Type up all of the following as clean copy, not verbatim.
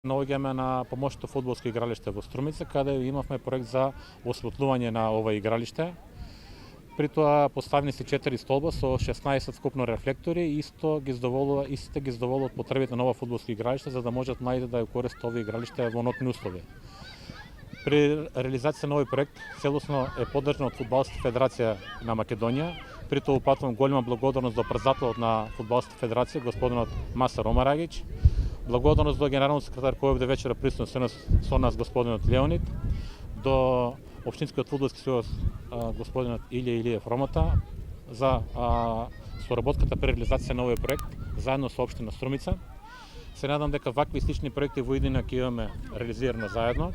Наоѓаме на помошното фудбалско игралиште во Струмица, каде имавме проект за осветлување на ова игралиште. При тоа поставени се 4 столба со 16 скупно рефлектори и истите ги задоволуваат потребите на ова фудбалско игралиште за да можат младите да ја користат ова игралиште во нотни услови. При реализација на овој проект целосно е поддржан од Фудбалската федерација на Македонија. При тоа упатувам голема благодарност до председателот на Фудбалската федерација господинот Маса Ромарагич. Благодарност до генералниот секретар кој овде вечера присуствува со нас господинот Леонид, до Општинскиот фудбалски сојуз господинот Илија Илиев Ромота за соработката при реализација на овој проект заедно со општина Струмица. Се надам дека вакви и слични проекти во иднина ќе имаме реализирано заедно.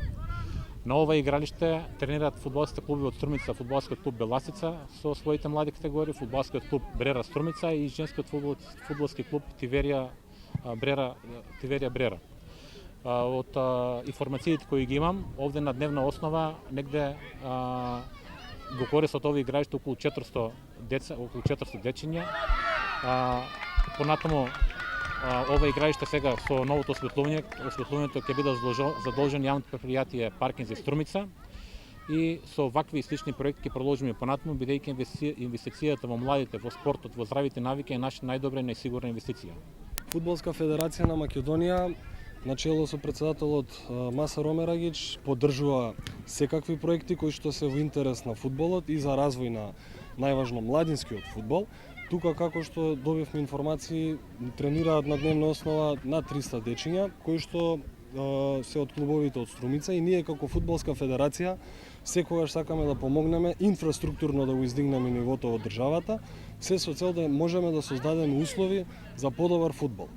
На ова игралиште тренираат фудбалските клубови од Струмица, фудбалскиот клуб Беласица со своите млади категории, фудбалскиот клуб Брера Струмица и женскиот фудбалски клуб Тиверија Брера. Од информациите кои ги имам, овде на дневна основа негде го користат овие игралиште околу 400 дечиња. Понатаму ова игралиште сега со новото осветлувањето ќе биде задолжено јавното предпријатие Паркинзи Струмица и со вакви и слични проекти ќе продолжиме понатаму бидејќи инвестицијата во младите, во спортот, во здравите навики е наша најдобра и најсигурна инвестиција. Фудбалска федерација на Македонија начело со председателот Маса Ромарагич поддржува секакви проекти кои што се во интерес на фудбалот и за развој на најважно младинскиот фудбал. Тука, како што добивме информации, тренираат на дневна основа над 300 дечиња, кои што се од клубовите од Струмица и ние како фудбалска федерација секогаш сакаме да помогнеме инфраструктурно да го издигнеме нивото во државата, се со цел да можеме да создадеме услови за подобар фудбал.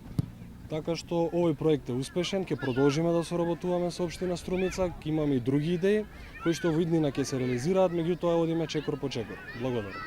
Така што овој проект е успешен, ќе продолжиме да соработуваме со општина Струмица, ќе имаме и други идеи кои што во иднина ќе се реализираат, меѓутоа одиме чекор по чекор. Благодарам.